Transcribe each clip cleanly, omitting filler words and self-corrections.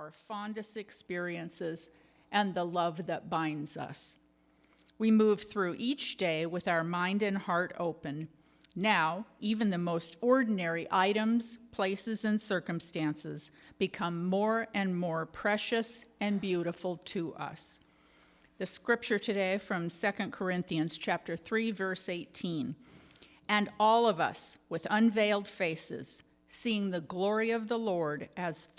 our fondest experiences and the love that binds us. We move through each day with our mind and heart open. Now, even the most ordinary items, places, and circumstances become more and more precious and beautiful to us. The scripture today from 2 Corinthians chapter 3, verse 18. And all of us with unveiled faces, seeing the glory of the Lord as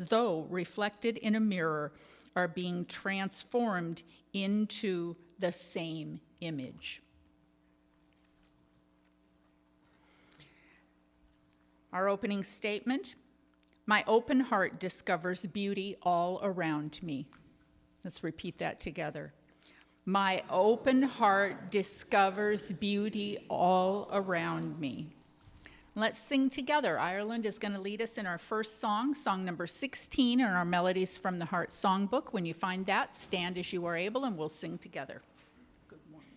though reflected in a mirror, are being transformed into the same image. Our opening statement, my open heart discovers beauty all around me. Let's repeat that together. My open heart discovers beauty all around me. Let's sing together. Ireland is going to lead us in our first song, song number 16 in our Melodies from the Heart songbook. When you find that, stand as you are able and we'll sing together. Good morning.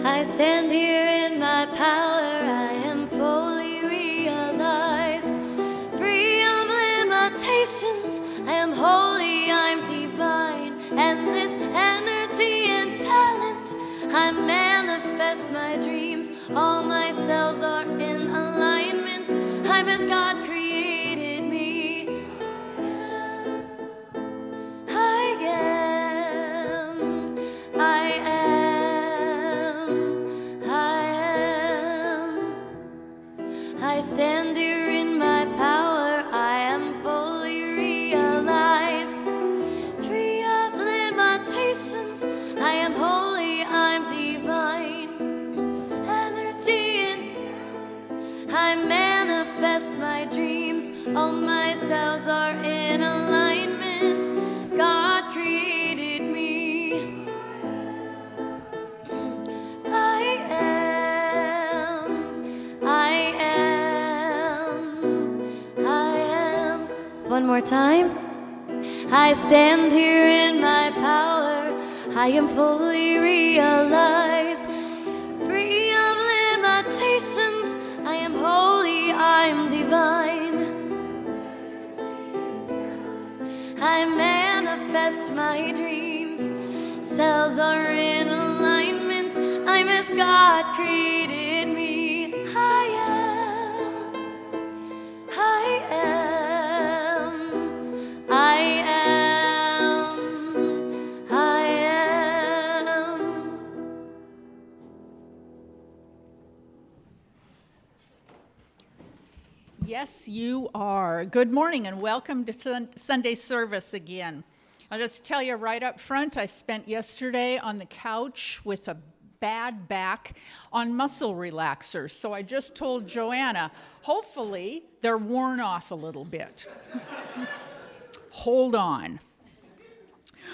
I stand here in my power, I am fully realized, free of limitations, I am holy, I'm divine, and this energy and talent, I manifest my dreams, all my cells are in alignment, I'm as God created me, I am, I am. I stand here in my power, I am fully realized, free of limitations, I am holy, I'm divine, energy and I manifest my dreams, all my cells are in alignment, God created me, I am. One more time. I stand here in my power, I am fully realized, free of limitations, I am holy, I'm divine, I manifest my dreams, cells are in alignment, I'm as God created me, I am, I am. Yes, you are. Good morning and welcome to Sunday service again. I'll just tell you right up front, I spent yesterday on the couch with a bad back on muscle relaxers. So I just told Joanna, hopefully they're worn off a little bit. Hold on.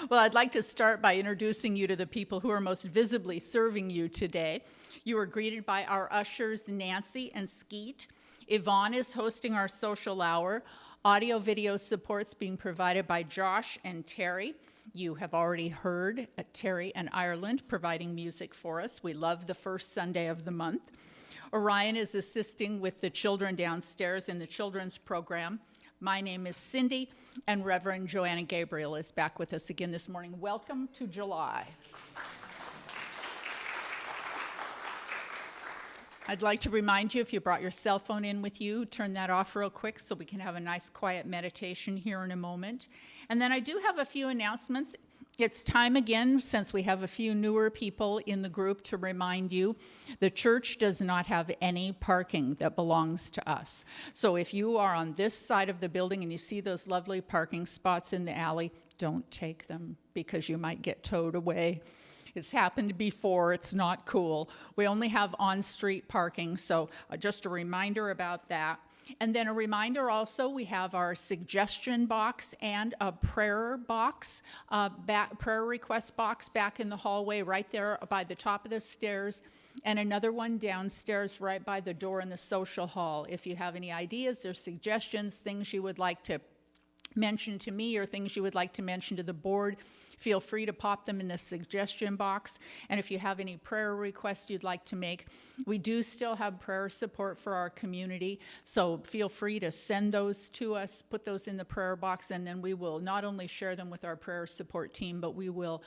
Well, I'd like to start by introducing you to the people who are most visibly serving you today. You are greeted by our ushers, Nancy and Skeet. Yvonne is hosting our social hour. Audio video support's being provided by Josh and Terry. You have already heard Terry and Ireland providing music for us. We love the first Sunday of the month. Orion is assisting with the children downstairs in the children's program. My name is Cindy, and Reverend Joanna Gabriel is back with us again this morning. Welcome to July. I'd like to remind you, if you brought your cell phone in with you, turn that off real quick so we can have a nice quiet meditation here in a moment. And then I do have a few announcements. It's time again, since we have a few newer people in the group, to remind you, the church does not have any parking that belongs to us. So if you are on this side of the building and you see those lovely parking spots in the alley, don't take them because you might get towed away. It's happened before. It's not cool. We only have on-street parking, so just a reminder about that. And then a reminder also, we have our suggestion box and a prayer box, prayer request box back in the hallway right there by the top of the stairs, and another one downstairs right by the door in the social hall. If you have any ideas or suggestions, things you would like to mention to me or things you would like to mention to the board, feel free to pop them in the suggestion box. And if you have any prayer requests you'd like to make, we do still have prayer support for our community. So feel free to send those to us, put those in the prayer box, and then we will not only share them with our prayer support team, but we will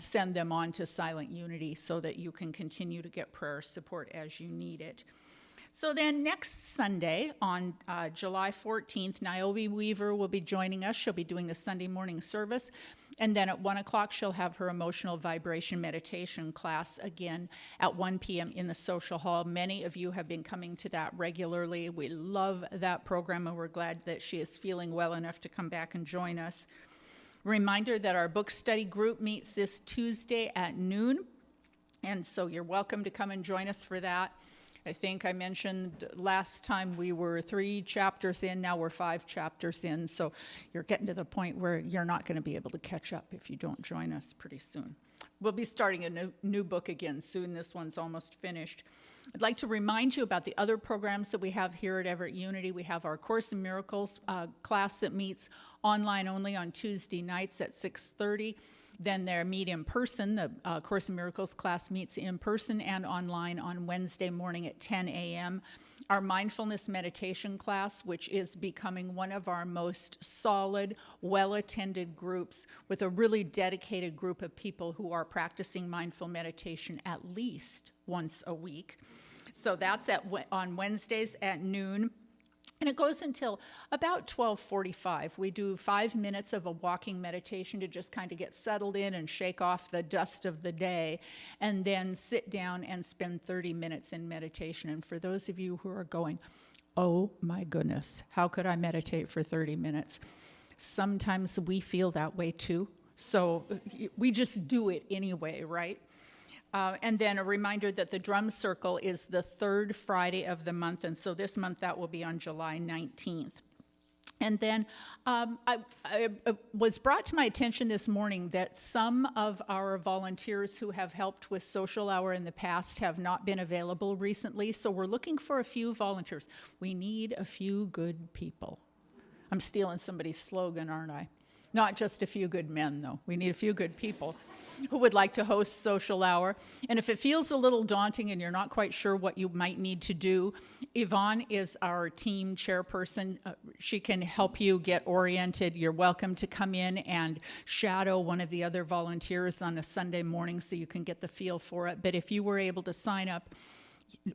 send them on to Silent Unity so that you can continue to get prayer support as you need it. So then next Sunday on July 14th, Niobe Weaver will be joining us. She'll be doing the Sunday morning service. And then at 1 o'clock, she'll have her emotional vibration meditation class again at 1 p.m. in the social hall. Many of you have been coming to that regularly. We love that program, and we're glad that she is feeling well enough to come back and join us. Reminder that our book study group meets this Tuesday at noon. And so you're welcome to come and join us for that. I think I mentioned last time we were 3 chapters in, now we're 5 chapters in, so you're getting to the point where you're not going to be able to catch up if you don't join us pretty soon. We'll be starting a new book again soon. This one's almost finished. I'd like to remind you about the other programs that we have here at Everett Unity. We have our Course in Miracles class that meets online only on Tuesday nights at 6:30. Then they meet in person. The Course in Miracles class meets in person and online on Wednesday morning at 10 a.m. Our mindfulness meditation class, which is becoming one of our most solid, well-attended groups with a really dedicated group of people who are practicing mindful meditation at least once a week. So that's on Wednesdays at noon. And it goes until about 12:45. We do 5 minutes of a walking meditation to just kind of get settled in and shake off the dust of the day, and then sit down and spend 30 minutes in meditation. And for those of you who are going, oh my goodness, how could I meditate for 30 minutes? Sometimes we feel that way too. So we just do it anyway, right? And then a reminder that the drum circle is the 3rd Friday of the month, and so this month that will be on July 19th. And then it was brought to my attention this morning that some of our volunteers who have helped with Social Hour in the past have not been available recently, so we're looking for a few volunteers. We need a few good people. I'm stealing somebody's slogan, aren't I? Not just a few good men, though. We need a few good people who would like to host Social Hour. And if it feels a little daunting and you're not quite sure what you might need to do, Yvonne is our team chairperson. She can help you get oriented. You're welcome to come in and shadow one of the other volunteers on a Sunday morning so you can get the feel for it. But if you were able to sign up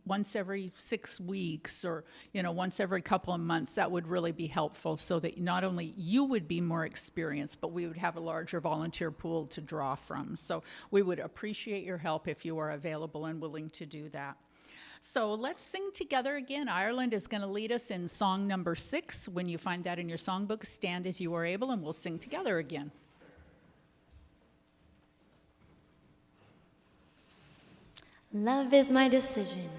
once every 6 weeks or once every couple of months, that would really be helpful so that not only you would be more experienced, but we would have a larger volunteer pool to draw from. So we would appreciate your help if you are available and willing to do that. So let's sing together again. Ireland is going to lead us in song number 6. When you find that in your songbook, stand as you are able, and we'll sing together again. Love is my decision.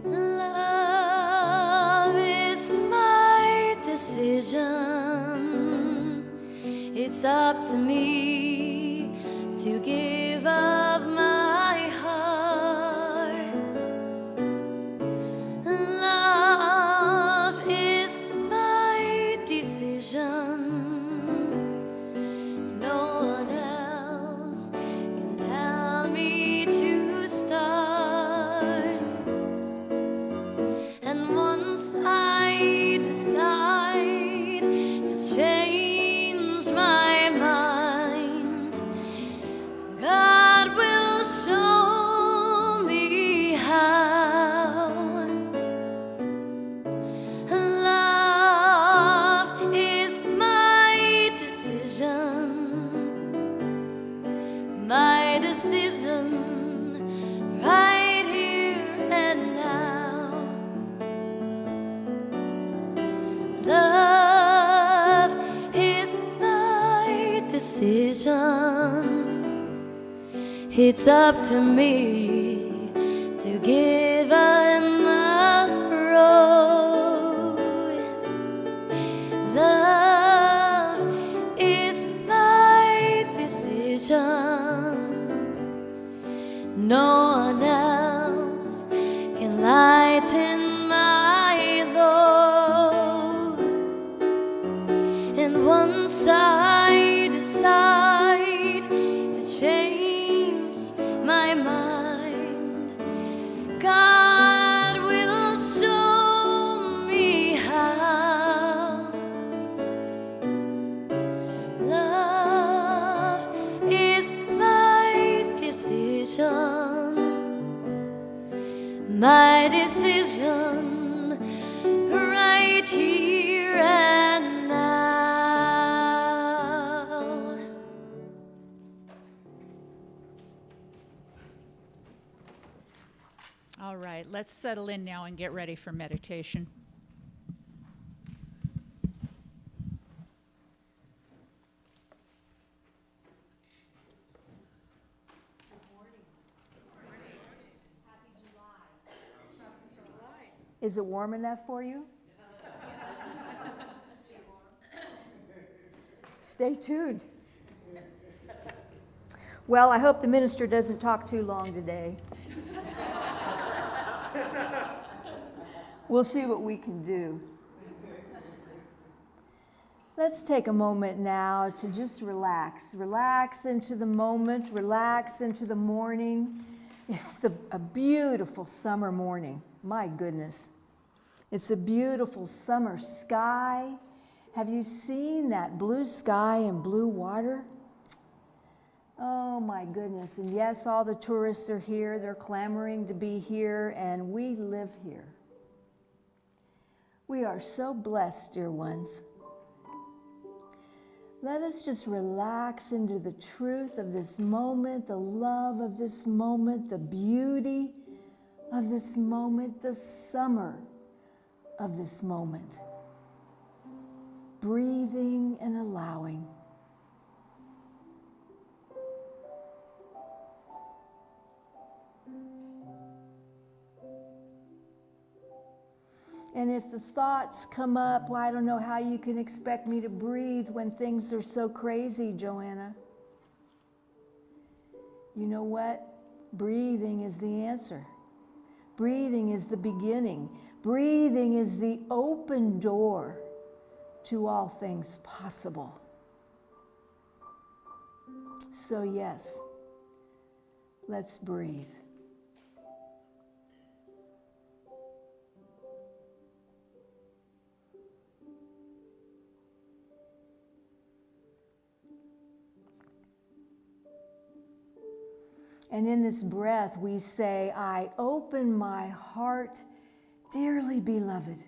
Love is my decision. It's up to me to give of my heart. Love is my decision. No one else can tell me to start. And once I decide to change my mind, God will show me how. Love is my decision right here and now. Love is my decision. It's up to me to give and must grow. Love let's settle in now and get ready for meditation. Is it warm enough for you? Stay tuned. Well, I hope the minister doesn't talk too long today. We'll see what we can do. Let's take a moment now to just relax. Relax into the moment, relax into the morning. It's a beautiful summer morning. My goodness. It's a beautiful summer sky. Have you seen that blue sky and blue water? Oh my goodness. And yes, all the tourists are here. They're clamoring to be here, and we live here. We are so blessed, dear ones. Let us just relax into the truth of this moment, the love of this moment, the beauty of this moment, the summer of this moment. Breathing and allowing. And if the thoughts come up, well, I don't know how you can expect me to breathe when things are so crazy, Joanna. You know what? Breathing is the answer. Breathing is the beginning. Breathing is the open door to all things possible. So yes, let's breathe. And in this breath, we say, I open my heart, dearly beloved.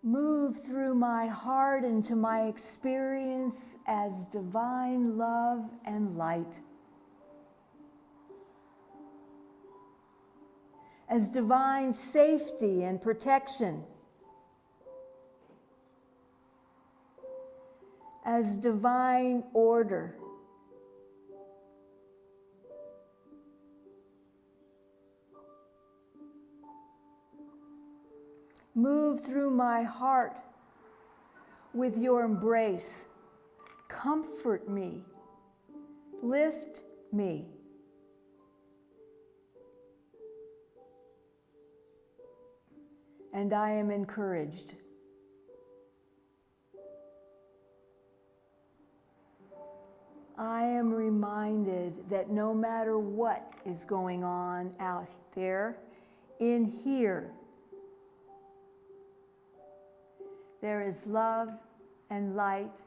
Move through my heart into my experience as divine love and light. As divine safety and protection. As divine order. Move through my heart with your embrace. Comfort me. Lift me. And I am encouraged. I am reminded that no matter what is going on out there, in here, there is love and light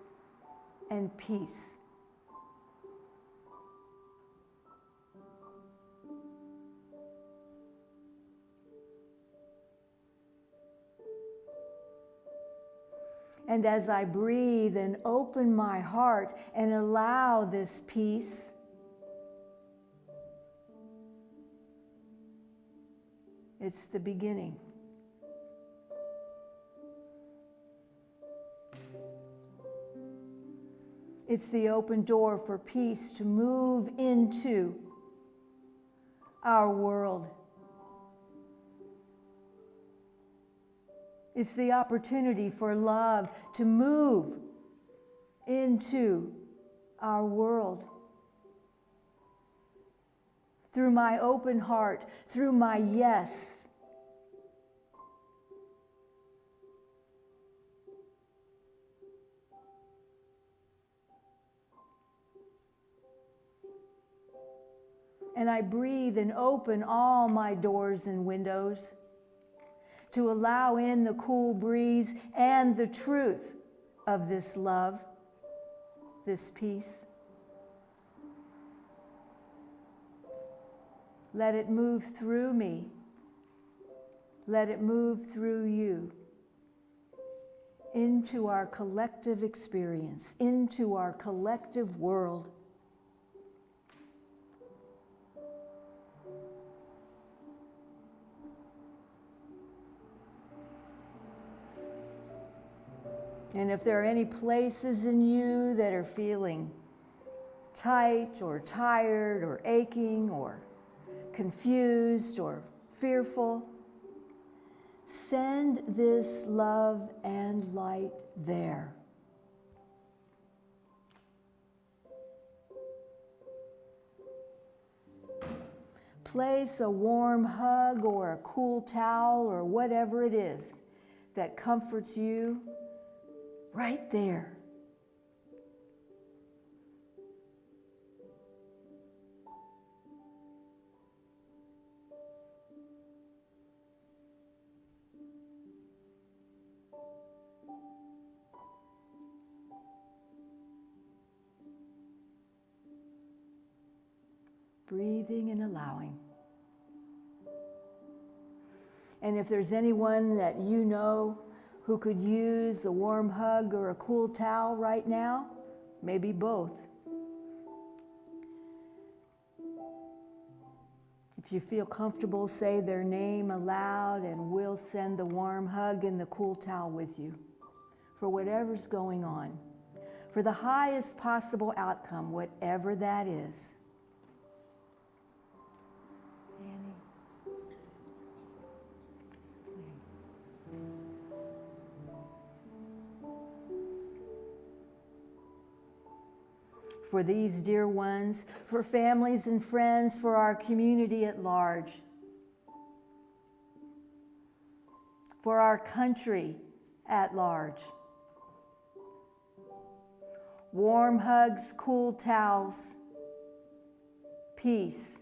and peace. And as I breathe and open my heart and allow this peace, it's the beginning. It's the open door for peace to move into our world. It's the opportunity for love to move into our world. Through my open heart, through my yes. And I breathe and open all my doors and windows to allow in the cool breeze and the truth of this love, this peace. Let it move through me. Let it move through you into our collective experience, into our collective world. And if there are any places in you that are feeling tight or tired or aching or confused or fearful, send this love and light there. Place a warm hug or a cool towel or whatever it is that comforts you right there. Breathing and allowing. And if there's anyone that you know who could use a warm hug or a cool towel right now, maybe both. If you feel comfortable, say their name aloud and we'll send the warm hug and the cool towel with you for whatever's going on, for the highest possible outcome, whatever that is. For these dear ones, for families and friends, for our community at large, for our country at large. Warm hugs, cool towels, peace,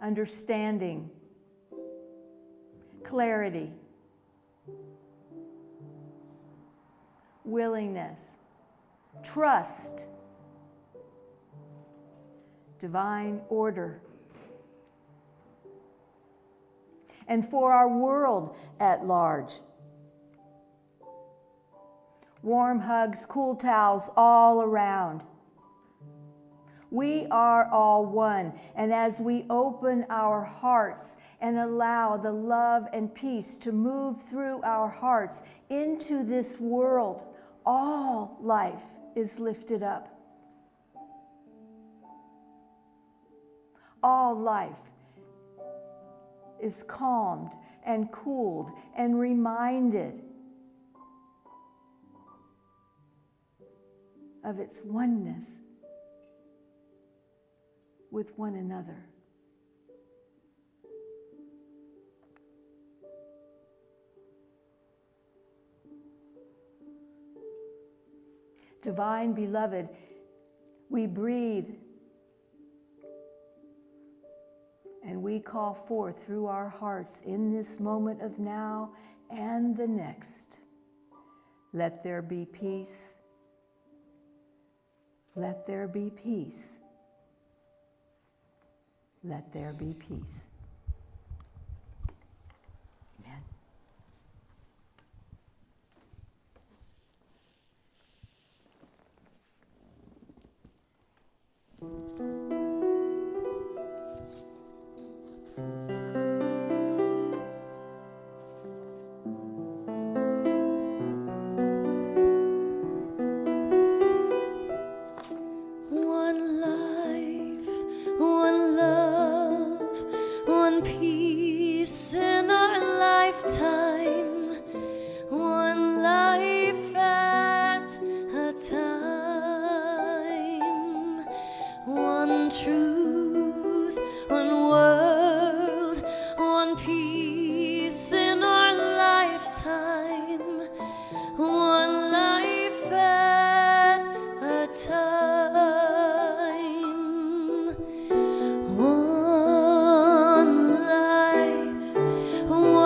understanding, clarity, willingness, trust, divine order. And for our world at large, warm hugs, cool towels all around. We are all one, and as we open our hearts and allow the love and peace to move through our hearts into this world, all life is lifted up. All life is calmed and cooled and reminded of its oneness with one another. Divine beloved, we breathe and we call forth through our hearts in this moment of now and the next. Let there be peace. Let there be peace. Let there be peace. Amen. One life, one love, one peace in our lifetime, one life at a time, one truth, one world, one peace in our lifetime, one life at a time, one life, one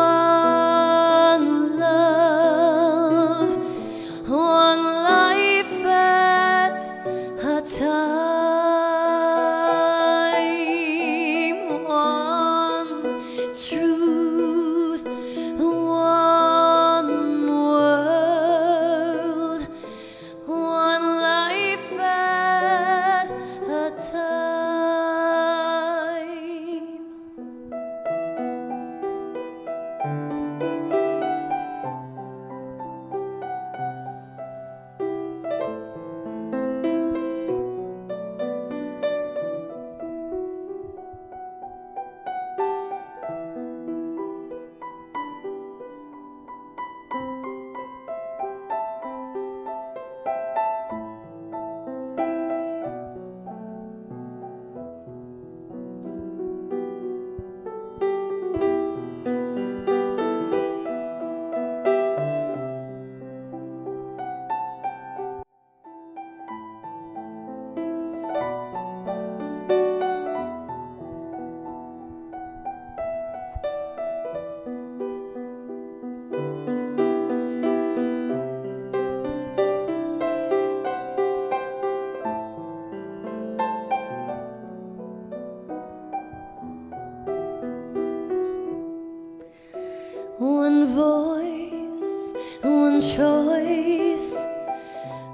choice,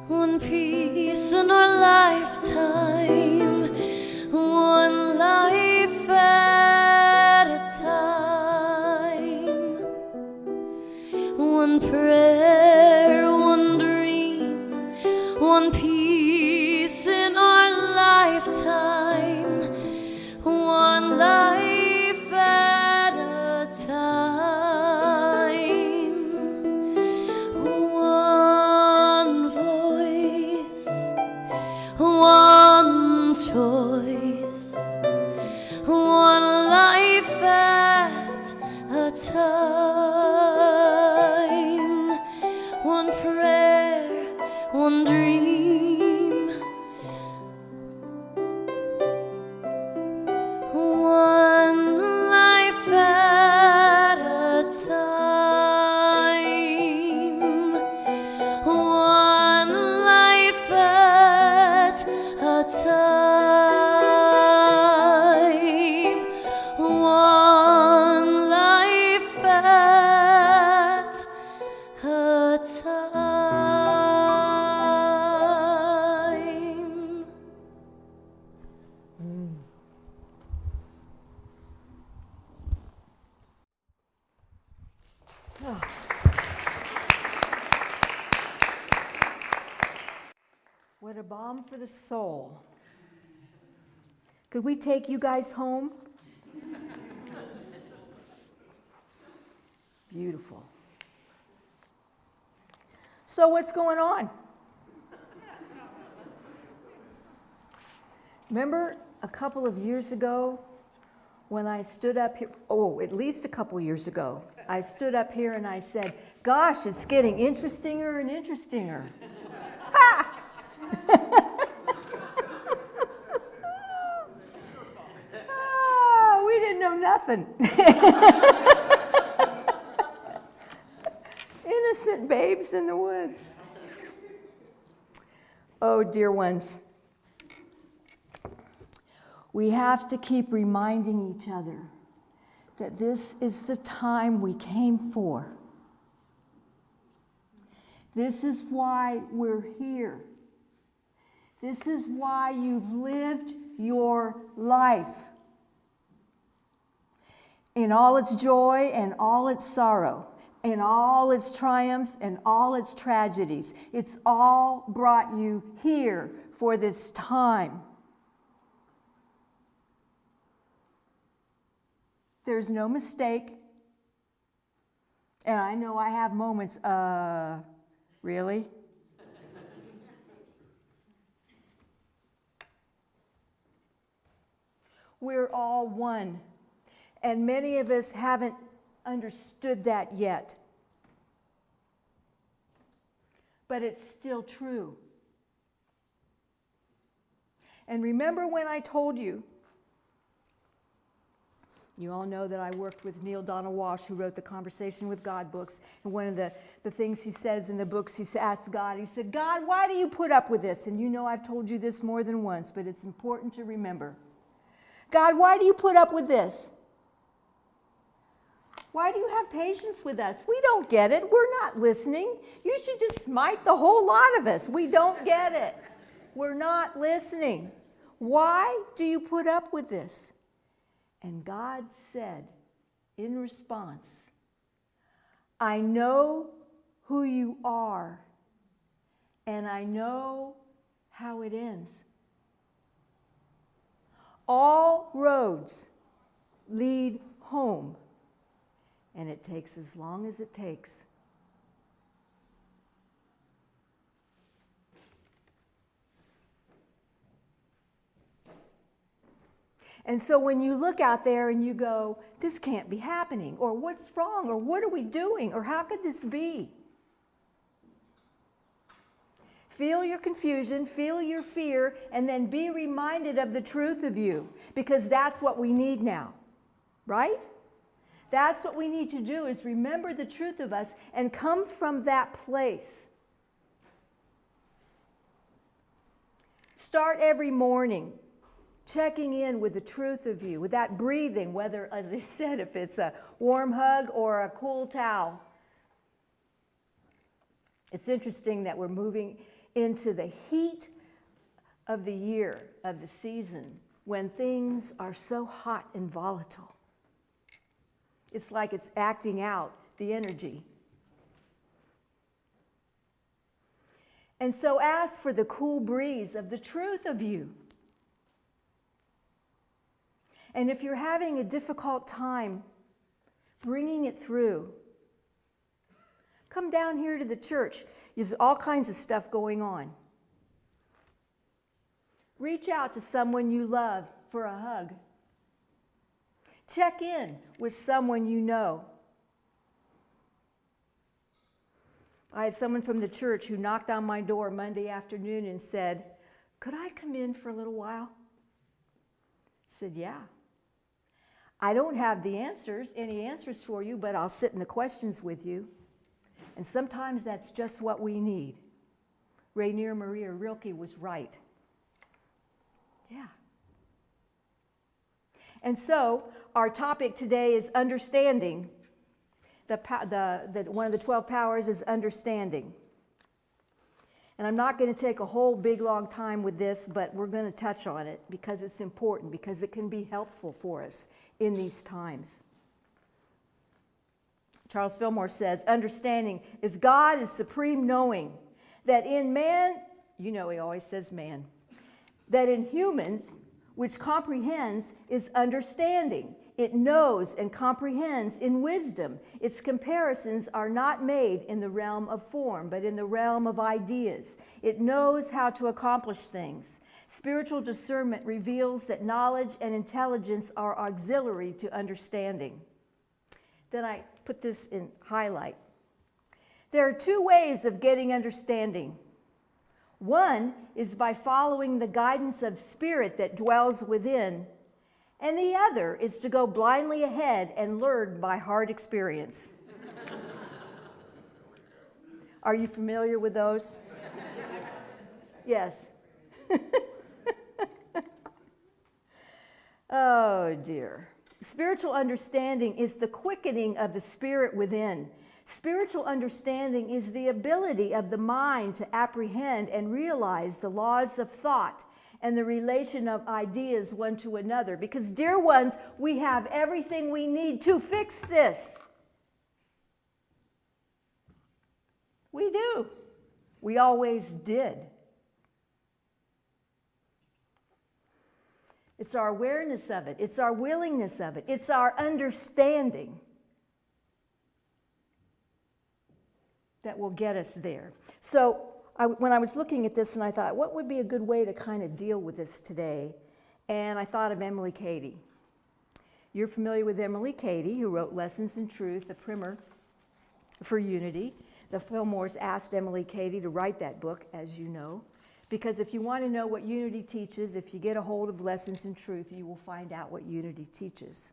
one piece in our lifetime, one life at a time, one prayer, one dream, one piece in our lifetime, one life at a time, one voice, one choice, one life at a time, one prayer, one dream, one life at a time, one life at a time, one life at a time. What a balm for the soul. Could we take you guys home? Beautiful. So what's going on? Remember a couple of years ago when I stood up here, at least a couple years ago, I stood up here and I said, gosh, it's getting interestinger and interestinger. Ha! Oh, we didn't know nothing. Innocent babes in the woods. Oh, dear ones. We have to keep reminding each other that this is the time we came for. This is why we're here. This is why you've lived your life. In all its joy and all its sorrow, in all its triumphs and all its tragedies. It's all brought you here for this time. There's no mistake. And I know I have moments, really? We're all one. And many of us haven't understood that yet. But it's still true. And remember when I told you, you all know that I worked with Neil Donald Walsh, who wrote the Conversation with God books. And one of the things he says in the books, he asks God, he said, God, why do you put up with this? And you know I've told you this more than once, but it's important to remember. God, why do you put up with this? Why do you have patience with us? We don't get it. We're not listening. You should just smite the whole lot of us. We don't get it. We're not listening. Why do you put up with this? And God said in response, I know who you are, and I know how it ends. All roads lead home, and it takes as long as it takes. And so when you look out there and you go, this can't be happening, or what's wrong, or what are we doing, or how could this be? Feel your confusion, feel your fear, and then be reminded of the truth of you, because that's what we need now, right? That's what we need to do, is remember the truth of us and come from that place. Start every morning checking in with the truth of you, with that breathing, whether, as I said, if it's a warm hug or a cool towel. It's interesting that we're moving into the heat of the year, of the season, when things are so hot and volatile. It's like it's acting out the energy. And so ask for the cool breeze of the truth of you. And if you're having a difficult time bringing it through, come down here to the church. There's all kinds of stuff going on. Reach out to someone you love for a hug. Check in with someone you know. I had someone from the church who knocked on my door Monday afternoon and said, "Could I come in for a little while?" I said, "Yeah. I don't have any answers for you, but I'll sit in the questions with you." And sometimes that's just what we need. Rainier Maria Rilke was right. Yeah. And so our topic today is understanding. One of the 12 powers is understanding. And I'm not going to take a whole big long time with this, but we're going to touch on it because it's important, because it can be helpful for us in these times. Charles Fillmore says, understanding is God's supreme knowing that in man, he always says man, that in humans, which comprehends, is understanding. It knows and comprehends in wisdom. Its comparisons are not made in the realm of form, but in the realm of ideas. It knows how to accomplish things. Spiritual discernment reveals that knowledge and intelligence are auxiliary to understanding. Then I put this in highlight. There are two ways of getting understanding. One is by following the guidance of spirit that dwells within, and the other is to go blindly ahead and learn by hard experience. Are you familiar with those? Yes. Oh dear. Spiritual understanding is the quickening of the spirit within. Spiritual understanding is the ability of the mind to apprehend and realize the laws of thought and the relation of ideas one to another. Because, dear ones, we have everything we need to fix this. We do. We always did. It's our awareness of it. It's our willingness of it. It's our understanding that will get us there. So when I was looking at this, and I thought, what would be a good way to kind of deal with this today? And I thought of Emily Cady. You're familiar with Emily Cady, who wrote Lessons in Truth, a primer for Unity. The Fillmores asked Emily Cady to write that book, as you know, because if you want to know what Unity teaches, if you get a hold of Lessons in Truth, you will find out what Unity teaches.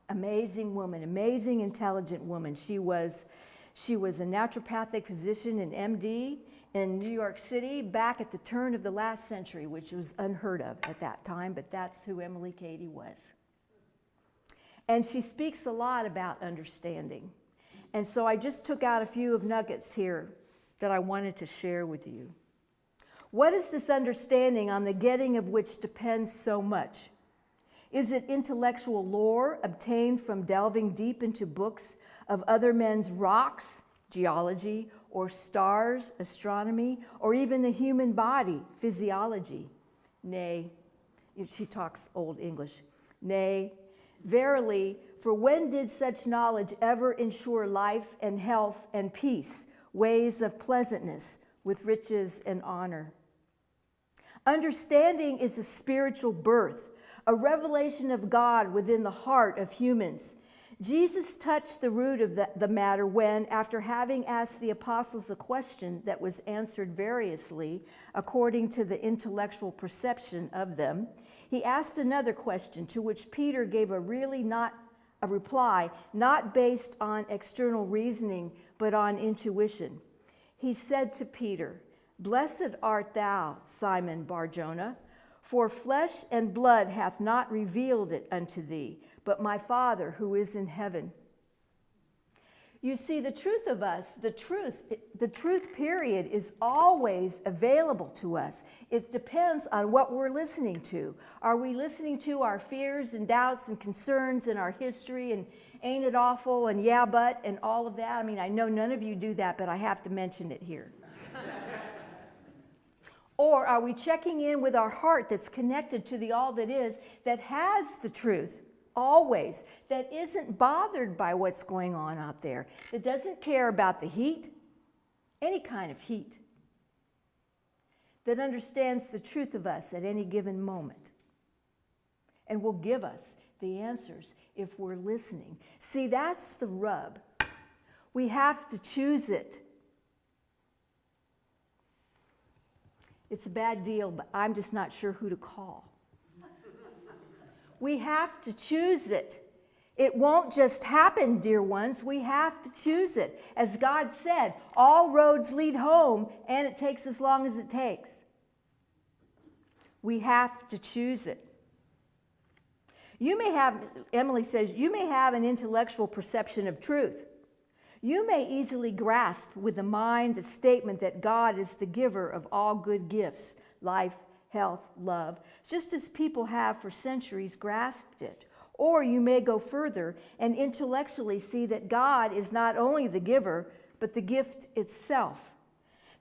Amazing woman, amazing, intelligent woman. She was a naturopathic physician and MD in New York City back at the turn of the last century, which was unheard of at that time, but that's who Emily Cady was. And she speaks a lot about understanding. And so I just took out a few of nuggets here that I wanted to share with you. What is this understanding on the getting of which depends so much? Is it intellectual lore obtained from delving deep into books of other men's rocks, geology, or stars, astronomy, or even the human body, physiology? Nay, she talks Old English. Nay, verily, for when did such knowledge ever ensure life and health and peace, ways of pleasantness with riches and honor? Understanding is a spiritual birth, a revelation of God within the heart of humans. Jesus touched the root of the matter when, after having asked the apostles a question that was answered variously according to the intellectual perception of them, he asked another question to which Peter gave a reply not based on external reasoning but on intuition. He said to Peter, "Blessed art thou, Simon Bar-Jonah, for flesh and blood hath not revealed it unto thee, but my Father who is in heaven. You see, the truth of us, the truth period is always available to us. It depends on what we're listening to. Are we listening to our fears and doubts and concerns and our history and ain't it awful and yeah, but and all of that? I mean, I know none of you do that, but I have to mention it here. Or are we checking in with our heart that's connected to the all that is, that has the truth? Always, that isn't bothered by what's going on out there, that doesn't care about the heat, any kind of heat, that understands the truth of us at any given moment and will give us the answers if we're listening. See, that's the rub. We have to choose it. It's a bad deal, but I'm just not sure who to call. We have to choose it. It won't just happen, dear ones. We have to choose it. As God said, all roads lead home, and it takes as long as it takes. We have to choose it. You may have, Emily says, you may have an intellectual perception of truth. You may easily grasp with the mind the statement that God is the giver of all good gifts, life, health, love, just as people have for centuries grasped it. Or you may go further and intellectually see that God is not only the giver, but the gift itself.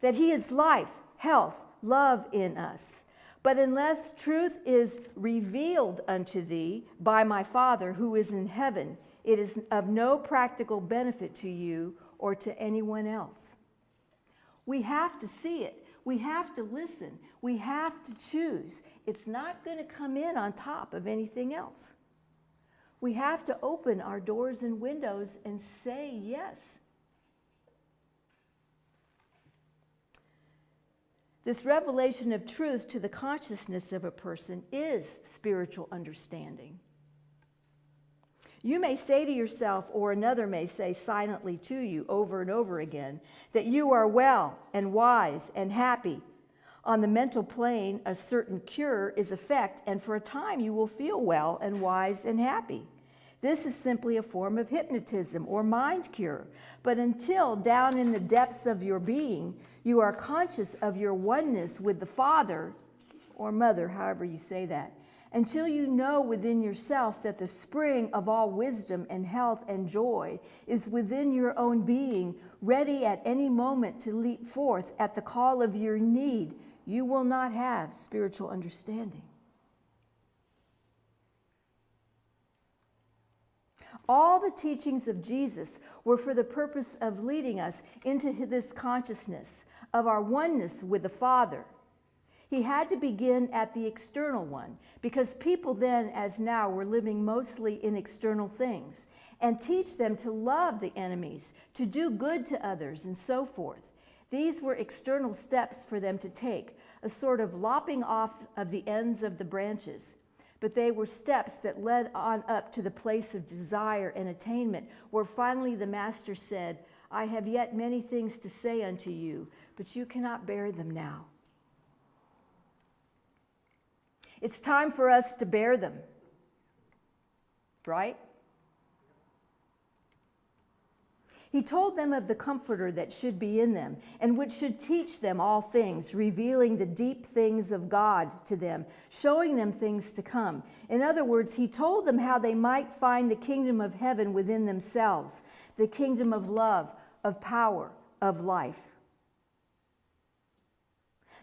That he is life, health, love in us. But unless truth is revealed unto thee by my Father who is in heaven, it is of no practical benefit to you or to anyone else. We have to see it. We have to listen. We have to choose. It's not going to come in on top of anything else. We have to open our doors and windows and say yes. This revelation of truth to the consciousness of a person is spiritual understanding. You may say to yourself, or another may say silently to you over and over again, that you are well and wise and happy. On the mental plane, a certain cure is effect, and for a time you will feel well and wise and happy. This is simply a form of hypnotism or mind cure. But until down in the depths of your being, you are conscious of your oneness with the Father or Mother, however you say that, until you know within yourself that the spring of all wisdom and health and joy is within your own being, ready at any moment to leap forth at the call of your need, you will not have spiritual understanding. All the teachings of Jesus were for the purpose of leading us into this consciousness of our oneness with the Father. He had to begin at the external one, because people then, as now, were living mostly in external things, and teach them to love the enemies, to do good to others, and so forth. These were external steps for them to take, a sort of lopping off of the ends of the branches. But they were steps that led on up to the place of desire and attainment, where finally the Master said, I have yet many things to say unto you, but you cannot bear them now. It's time for us to bear them, right? He told them of the Comforter that should be in them, and which should teach them all things, revealing the deep things of God to them, showing them things to come. In other words, he told them how they might find the kingdom of heaven within themselves, the kingdom of love, of power, of life.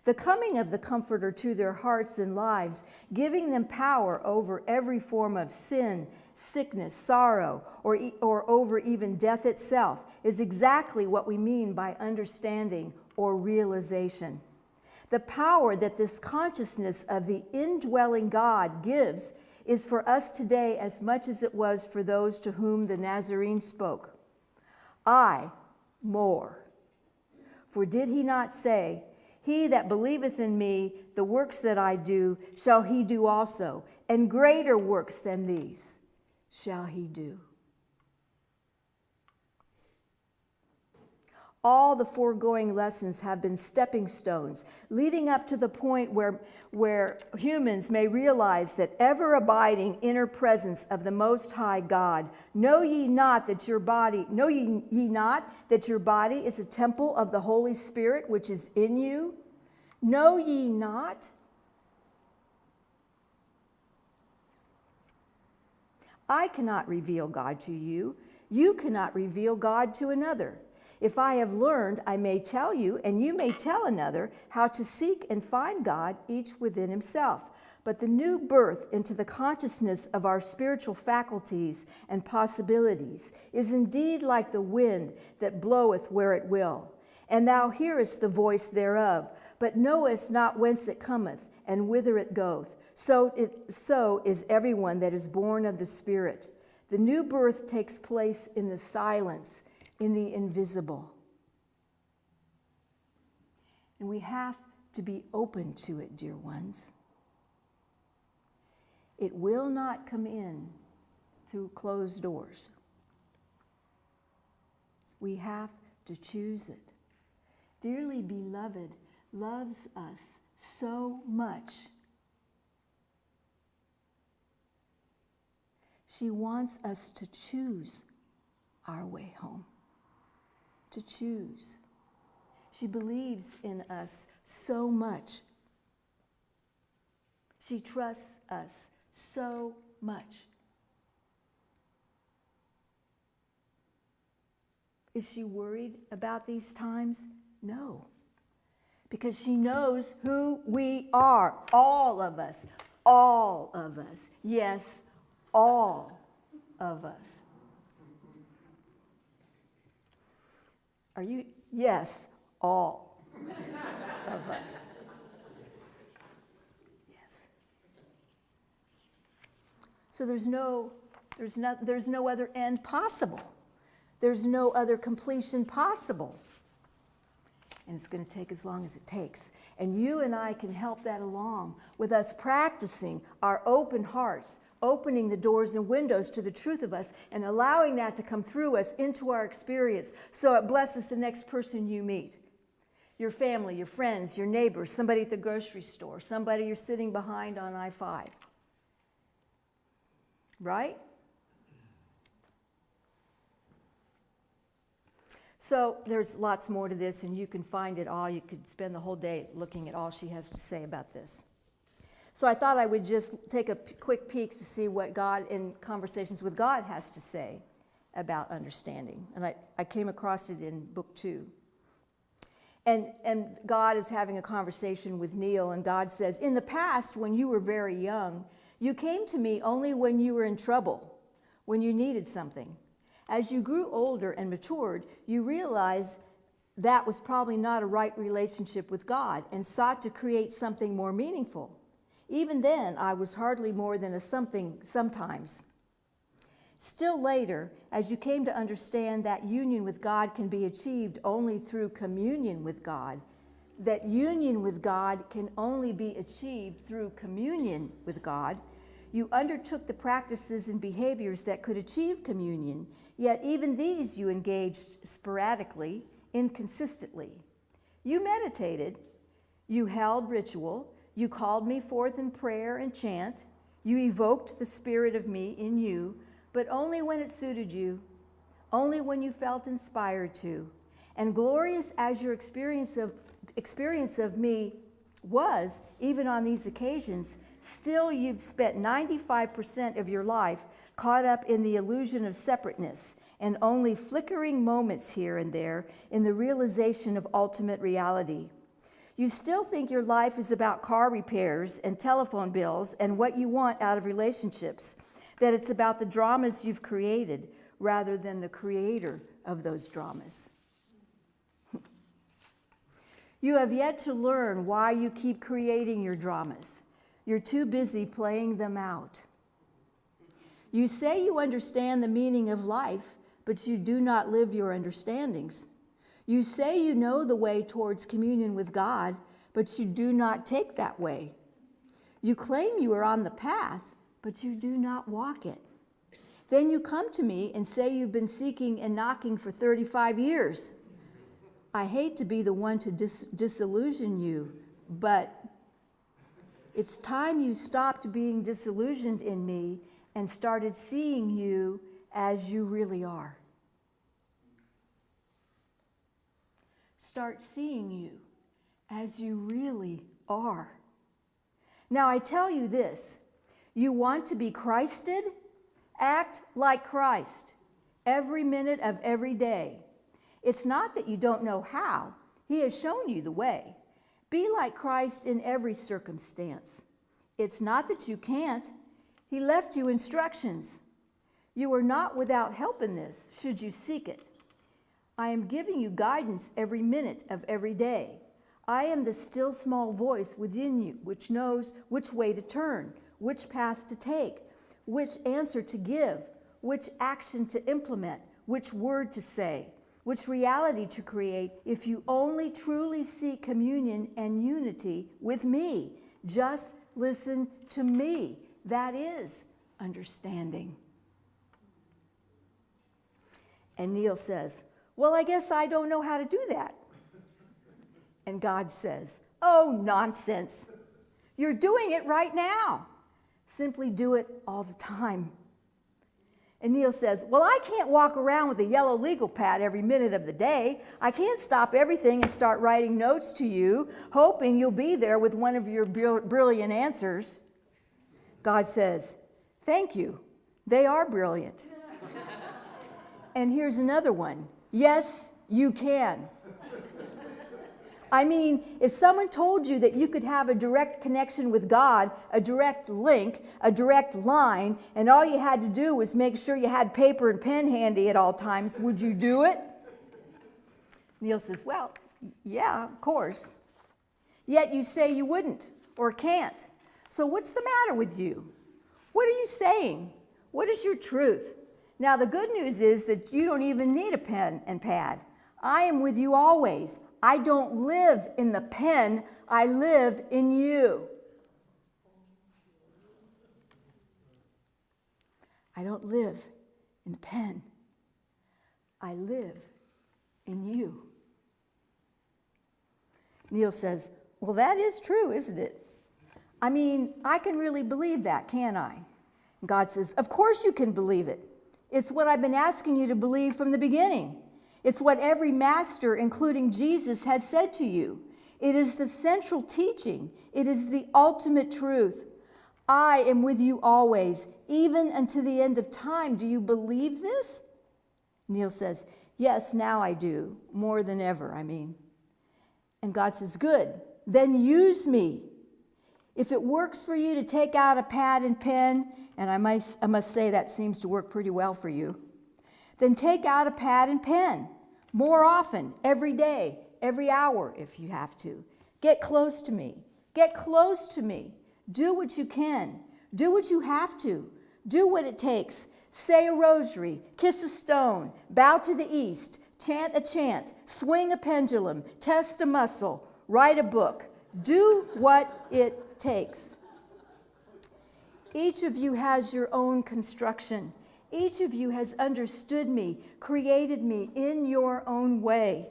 The coming of the Comforter to their hearts and lives, giving them power over every form of sin, sickness, sorrow, or over even death itself, is exactly what we mean by understanding or realization. The power that this consciousness of the indwelling God gives is for us today as much as it was for those to whom the Nazarene spoke. I more. For did he not say, he that believeth in me, the works that I do, shall he do also, and greater works than these shall he do. All the foregoing lessons have been stepping stones, leading up to the point where humans may realize that ever-abiding inner presence of the Most High God. Know ye not that your body is a temple of the Holy Spirit which is in you? Know ye not? I cannot reveal God to you. You cannot reveal God to another. If I have learned, I may tell you, and you may tell another, how to seek and find God, each within himself. But the new birth into the consciousness of our spiritual faculties and possibilities is indeed like the wind that bloweth where it will. And thou hearest the voice thereof, but knowest not whence it cometh, and whither it goeth. So is everyone that is born of the Spirit. The new birth takes place in the silence, in the invisible. And we have to be open to it, dear ones. It will not come in through closed doors. We have to choose it. Dearly beloved loves us so much. She wants us to choose our way home. To choose. She believes in us so much. She trusts us so much. Is she worried about these times? No. Because she knows who we are. All of us. All of us. Yes, all of us. Are you? Yes, all of us. Yes. So there's no other end possible. There's no other completion possible. And it's going to take as long as it takes. And you and I can help that along with us practicing our open hearts, opening the doors and windows to the truth of us and allowing that to come through us into our experience so it blesses the next person you meet. Your family, your friends, your neighbors, somebody at the grocery store, somebody you're sitting behind on I-5. Right? So there's lots more to this, and you can find it all. You could spend the whole day looking at all she has to say about this. So I thought I would just take a quick peek to see what God in Conversations with God has to say about understanding. And I came across it in book 2. And God is having a conversation with Neil, and God says, in the past, when you were very young, you came to me only when you were in trouble, when you needed something. As you grew older and matured, you realized that was probably not a right relationship with God and sought to create something more meaningful. Even then, I was hardly more than a something sometimes. Still later, as you came to understand that union with God can be achieved only through communion with God, that union with God can only be achieved through communion with God, you undertook the practices and behaviors that could achieve communion, yet even these you engaged sporadically, inconsistently. You meditated, you held ritual, you called me forth in prayer and chant, you evoked the spirit of me in you, but only when it suited you, only when you felt inspired to. And glorious as your experience of me was, even on these occasions, still you've spent 95% of your life caught up in the illusion of separateness and only flickering moments here and there in the realization of ultimate reality. You still think your life is about car repairs and telephone bills and what you want out of relationships, that it's about the dramas you've created rather than the creator of those dramas. You have yet to learn why you keep creating your dramas. You're too busy playing them out. You say you understand the meaning of life, but you do not live your understandings. You say you know the way towards communion with God, but you do not take that way. You claim you are on the path, but you do not walk it. Then you come to me and say you've been seeking and knocking for 35 years. I hate to be the one to disillusion you, but it's time you stopped being disillusioned in me and started seeing you as you really are. Start seeing you as you really are. Now I tell you this, you want to be Christed? Act like Christ every minute of every day. It's not that you don't know how. He has shown you the way. Be like Christ in every circumstance. It's not that you can't. He left you instructions. You are not without help in this, should you seek it. I am giving you guidance every minute of every day. I am the still small voice within you, which knows which way to turn, which path to take, which answer to give, which action to implement, which word to say, which reality to create, if you only truly seek communion and unity with me. Just listen to me. That is understanding. And Neil says, well, I guess I don't know how to do that. And God says, oh, nonsense. You're doing it right now. Simply do it all the time. And Neil says, well, I can't walk around with a yellow legal pad every minute of the day. I can't stop everything and start writing notes to you, hoping you'll be there with one of your brilliant answers. God says, thank you. They are brilliant. And here's another one. Yes, you can. I mean, if someone told you that you could have a direct connection with God, a direct link, a direct line, and all you had to do was make sure you had paper and pen handy at all times, would you do it? Neil says, well, yeah, of course. Yet you say you wouldn't or can't. So what's the matter with you? What are you saying? What is your truth? Now, the good news is that you don't even need a pen and pad. I am with you always. I don't live in the pen, I live in you. I don't live in the pen, I live in you. Neil says, well, that is true, isn't it? I mean, I can really believe that, can't I? And God says, of course you can believe it. It's what I've been asking you to believe from the beginning. It's what every master, including Jesus, has said to you. It is the central teaching. It is the ultimate truth. I am with you always, even unto the end of time. Do you believe this? Neil says, yes, now I do, more than ever, I mean. And God says, good, then use me. If it works for you to take out a pad and pen, and I must say that seems to work pretty well for you, then take out a pad and pen more often, every day, every hour if you have to. Get close to me. Get close to me. Do what you can. Do what you have to. Do what it takes. Say a rosary, kiss a stone, bow to the east, chant a chant, swing a pendulum, test a muscle, write a book. Do what it takes. Each of you has your own construction. Each of you has understood me, created me in your own way.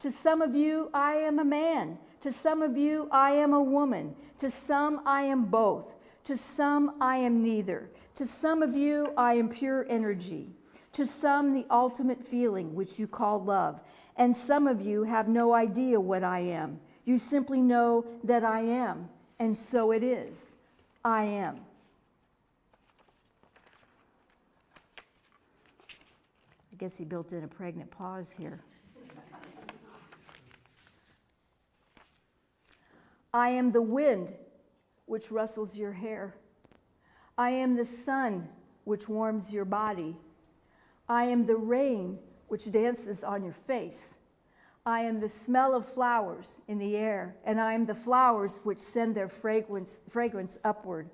To some of you, I am a man. To some of you, I am a woman. To some, I am both. To some, I am neither. To some of you, I am pure energy. To some, the ultimate feeling, which you call love. And some of you have no idea what I am. You simply know that I am, and so it is. I am. I guess he built in a pregnant pause here. I am the wind which rustles your hair. I am the sun which warms your body. I am the rain which dances on your face. I am the smell of flowers in the air, and I am the flowers which send their fragrance upward.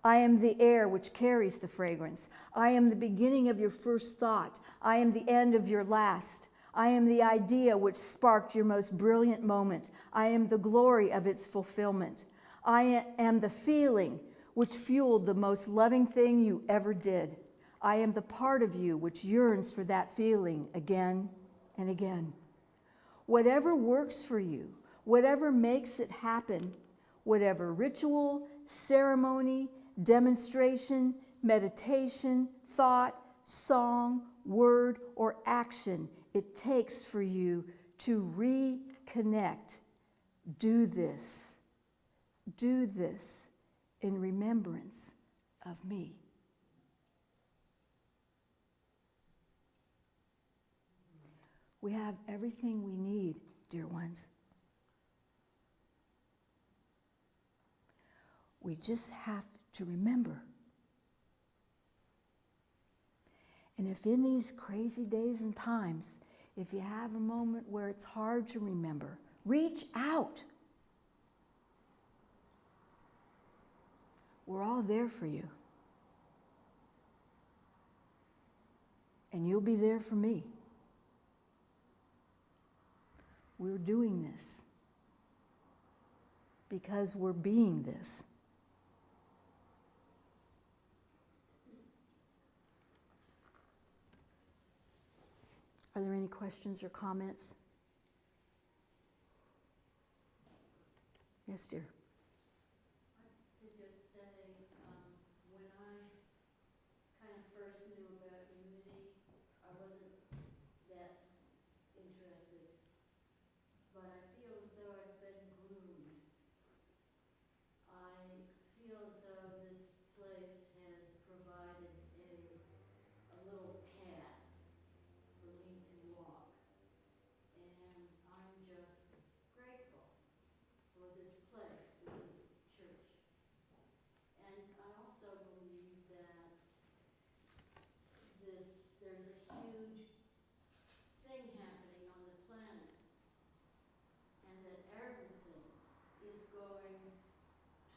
I am the air which carries the fragrance. I am the beginning of your first thought. I am the end of your last. I am the idea which sparked your most brilliant moment. I am the glory of its fulfillment. I am the feeling which fueled the most loving thing you ever did. I am the part of you which yearns for that feeling again and again. whatever works for you, whatever makes it happen, whatever ritual, ceremony, demonstration, meditation, thought, song, word, or action it takes for you to reconnect. Do this in remembrance of me. We have everything we need, dear ones. We just have to remember. And if in these crazy days and times, if you have a moment where it's hard to remember, reach out. We're all there for you. And you'll be there for me. We're doing this because we're being this. Are there any questions or comments? Yes, dear. To just say, when I kind of first knew about unity, I wasn't that interested. But I feel as though I've been groomed. I feel as though this place has provided a little path for me to walk. And I'm just grateful for this place, for this church. And I also believe that there's a huge thing happening on the planet, and that everything is going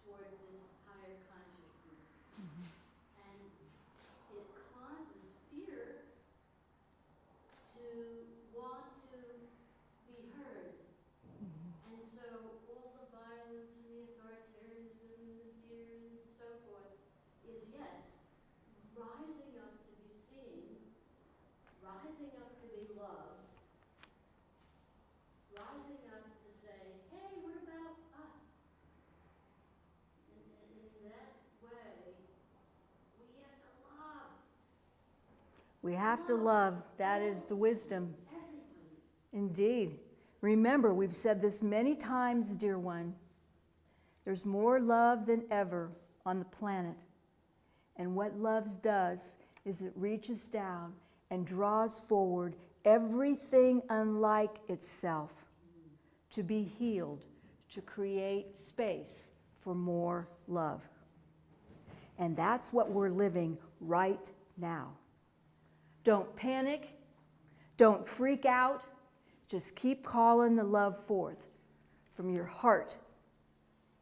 toward this higher consciousness. And it causes fear to want to be heard. And so all the violence and the authoritarianism and the fear and so forth is, yes, rising up to be seen, rising up to be loved, rising up to say, hey, what about us? And in that way, we have to love We have to love. That is the wisdom. everybody. Indeed. Remember, we've said this many times, dear one. There's more love than ever on the planet. And what love does is it reaches down and draws forward everything unlike itself to be healed, to create space for more love. And that's what we're living right now. Don't panic. Don't freak out. Just keep calling the love forth from your heart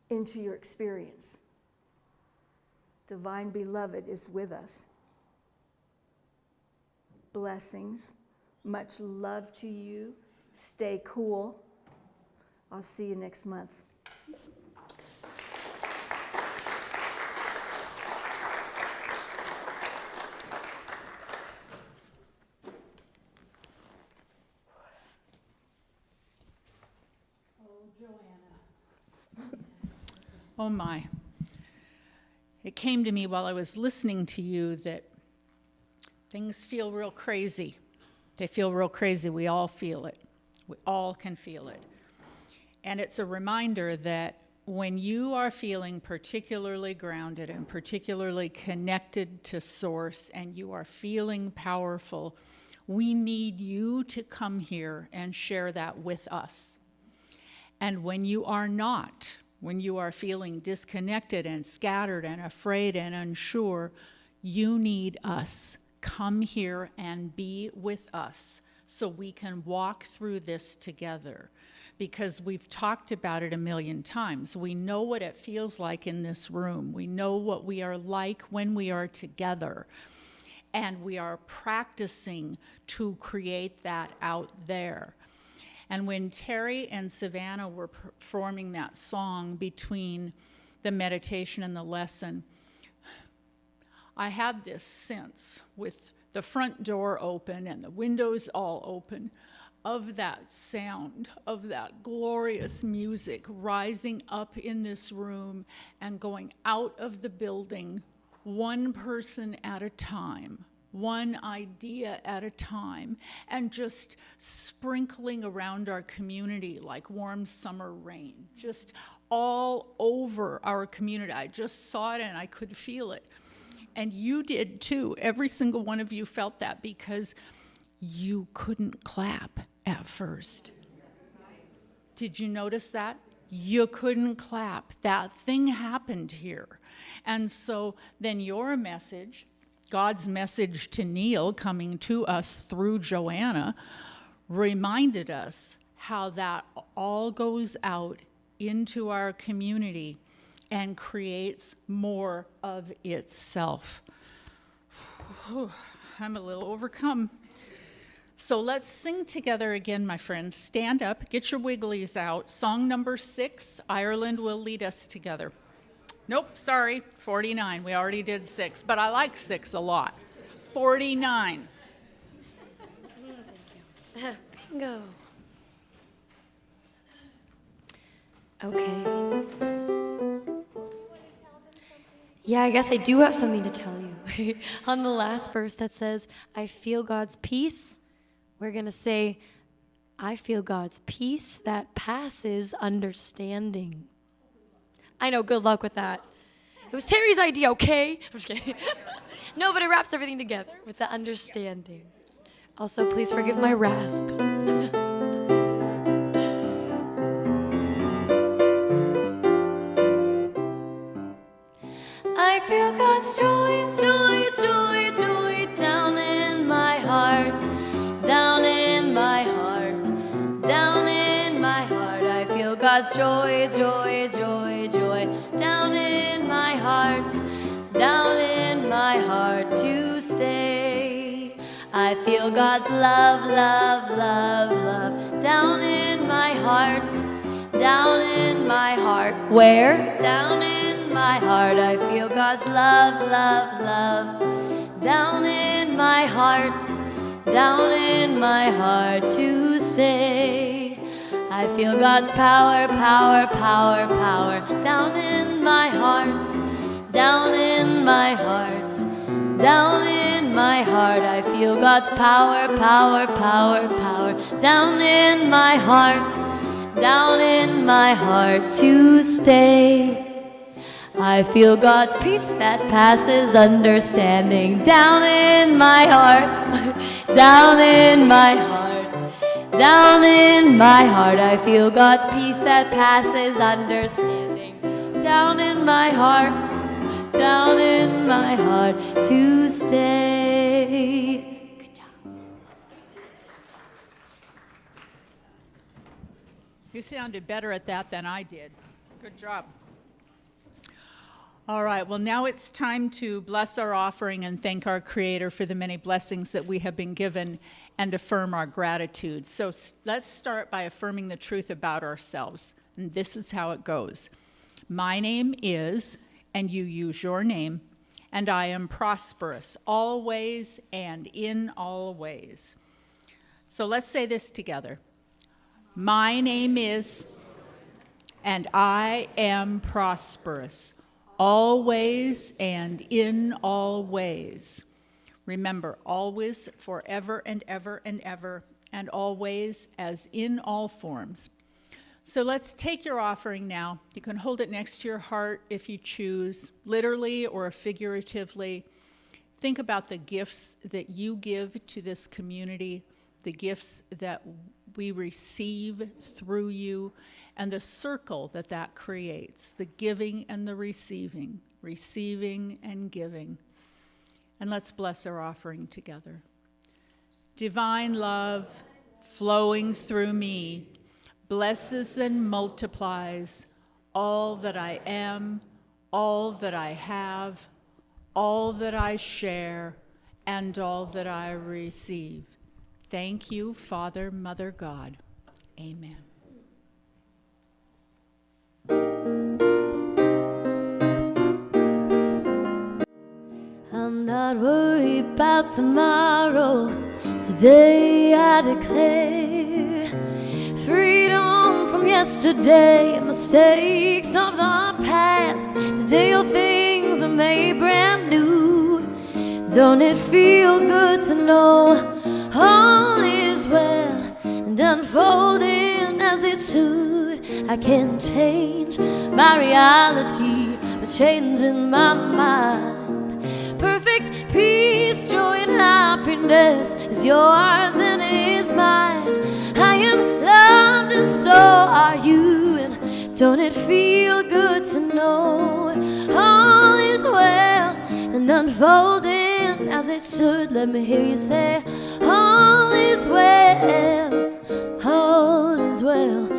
into your experience. Divine Beloved is with us. Blessings. Much love to you. Stay cool. I'll see you next month. Oh my. It came to me while I was listening to you that things feel real crazy. They feel real crazy. We all feel it. We all can feel it. And it's a reminder that when you are feeling particularly grounded and particularly connected to Source and you are feeling powerful, we need you to come here and share that with us. And when you are not, when you are feeling disconnected and scattered and afraid and unsure, you need us. Come here and be with us so we can walk through this together. Because we've talked about it a million times. We know what it feels like in this room. We know what we are like when we are together. And we are practicing to create that out there. And when Terry and Savannah were performing that song between the meditation and the lesson, I had this sense with the front door open and the windows all open of that sound, of that glorious music rising up in this room and going out of the building, one person at a time, one idea at a time, and just sprinkling around our community like warm summer rain, just all over our community. I just saw it and I could feel it. And you did too. Every single one of you felt that because you couldn't clap at first. Did you notice that? You couldn't clap. That thing happened here. And so then your message, God's message to Neil coming to us through Joanna, reminded us how that all goes out into our community and creates more of itself. I'm a little overcome. So let's sing together again, my friends. Stand up, get your wigglies out. Song number 6, Ireland will lead us together. Nope, sorry, 49. We already did 6, but I like 6 a lot. 49. Bingo. Okay. Yeah, I guess I do have something to tell you. On the last verse that says, I feel God's peace, we're going to say, I feel God's peace that passes understanding. I know, good luck with that. It was Terry's idea, okay? I'm just kidding. No, but it wraps everything together with the understanding. Also, please forgive my rasp. I feel God's joy, joy, joy, joy down in my heart, down in my heart, down in my heart. I feel God's joy, joy, joy, joy down in my heart to stay. I feel God's love, love, love, love down in my heart, down in my heart. Where? Down in my heart. I feel God's love, love, love down in my heart to stay. I feel God's power, power, power, power down in my heart, down in my heart, down in my heart. I feel God's power, power, power, power down in my heart to stay. I feel God's peace that passes understanding down in my heart, down in my heart, down in my heart. I feel God's peace that passes understanding down in my heart to stay. Good job. You sounded better at that than I did. Good job. All right, well, now it's time to bless our offering and thank our Creator for the many blessings that we have been given and affirm our gratitude. So let's start by affirming the truth about ourselves. And this is how it goes. My name is, and you use your name, and I am prosperous always and in all ways. So let's say this together. My name is, and I am prosperous always and in all ways. Remember, always, forever and ever and ever, and always as in all forms. So let's take your offering now. You can hold it next to your heart if you choose, literally or figuratively. Think about the gifts that you give to this community, the gifts that we receive through you, and the circle that that creates, the giving and the receiving and giving. And let's bless our offering together. Divine love flowing through me blesses and multiplies all that I am, all that I have, all that I share, and all that I receive. Thank you, Father, Mother, God. Amen. I'm not worry about tomorrow. Today I declare freedom from yesterday, mistakes of the past. Today all things are made brand new. Don't it feel good to know all is well and unfolding as it should? I can't change my reality, but changing my mind. Perfect peace, joy, and happiness is yours and is mine. I am loved and so are you, and don't it feel good to know all is well and unfolding as it should? Let me hear you say, all is well, all is well.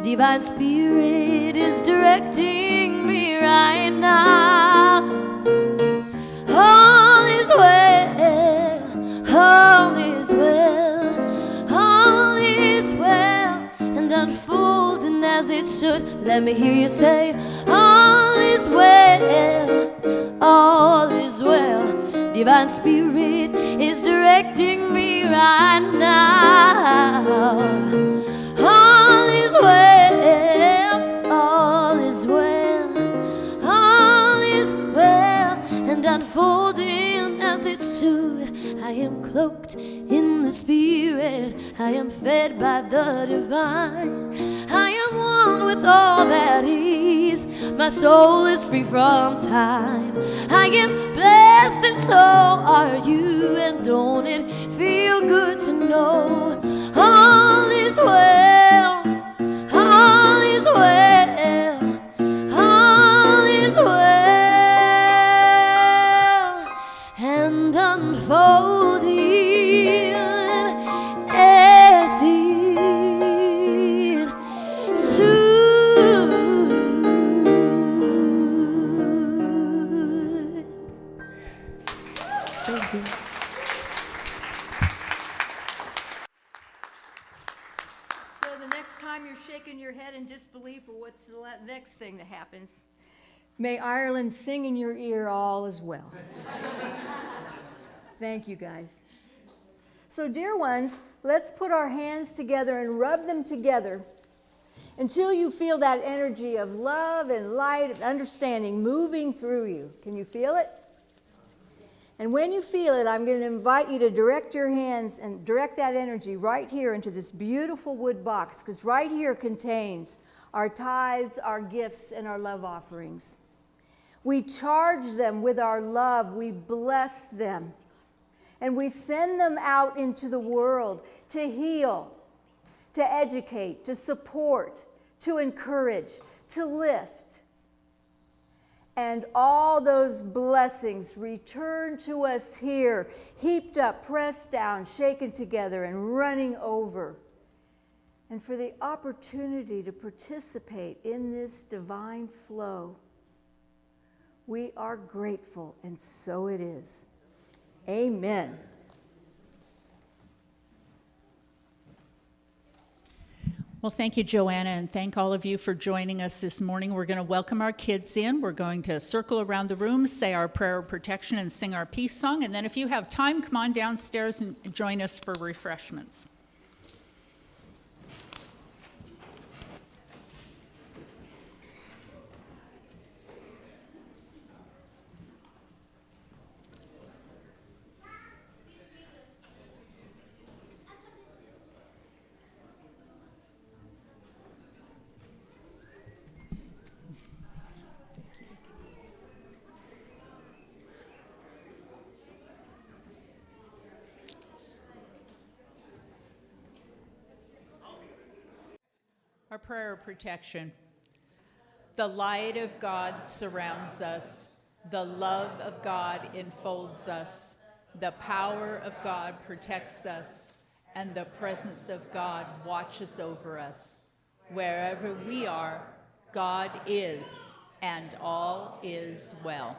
Divine Spirit is directing me right now. All is well, all is well, all is well, and unfolding as it should. Let me hear you say, all is well, all is well. Divine Spirit is directing me right now. All is well, all is well, all is well, and unfolding as it should. I am cloaked in the Spirit, I am fed by the divine. I am one with all that is, my soul is free from time. I am blessed and so are you, and don't it feel good to know all is well, all is well, all is well, and unfolding as it should. Thank you. So the next time you're shaking your head in disbelief for what's the next thing that happens, may Ireland sing in your ear, all is well. Thank you, guys. So, dear ones, let's put our hands together and rub them together until you feel that energy of love and light and understanding moving through you. Can you feel it? And when you feel it, I'm going to invite you to direct your hands and direct that energy right here into this beautiful wood box, because right here contains our tithes, our gifts, and our love offerings. We charge them with our love. We bless them. And we send them out into the world to heal, to educate, to support, to encourage, to lift. And all those blessings return to us here, heaped up, pressed down, shaken together, and running over. And for the opportunity to participate in this divine flow, we are grateful, and so it is. Amen. Well, thank you, Joanna, and thank all of you for joining us this morning. We're going to welcome our kids in. We're going to circle around the room, say our prayer of protection, and sing our peace song. And then if you have time, come on downstairs and join us for refreshments. Our prayer of protection. The light of God surrounds us. The love of God enfolds us. The power of God protects us. And the presence of God watches over us. Wherever we are, God is, and all is well.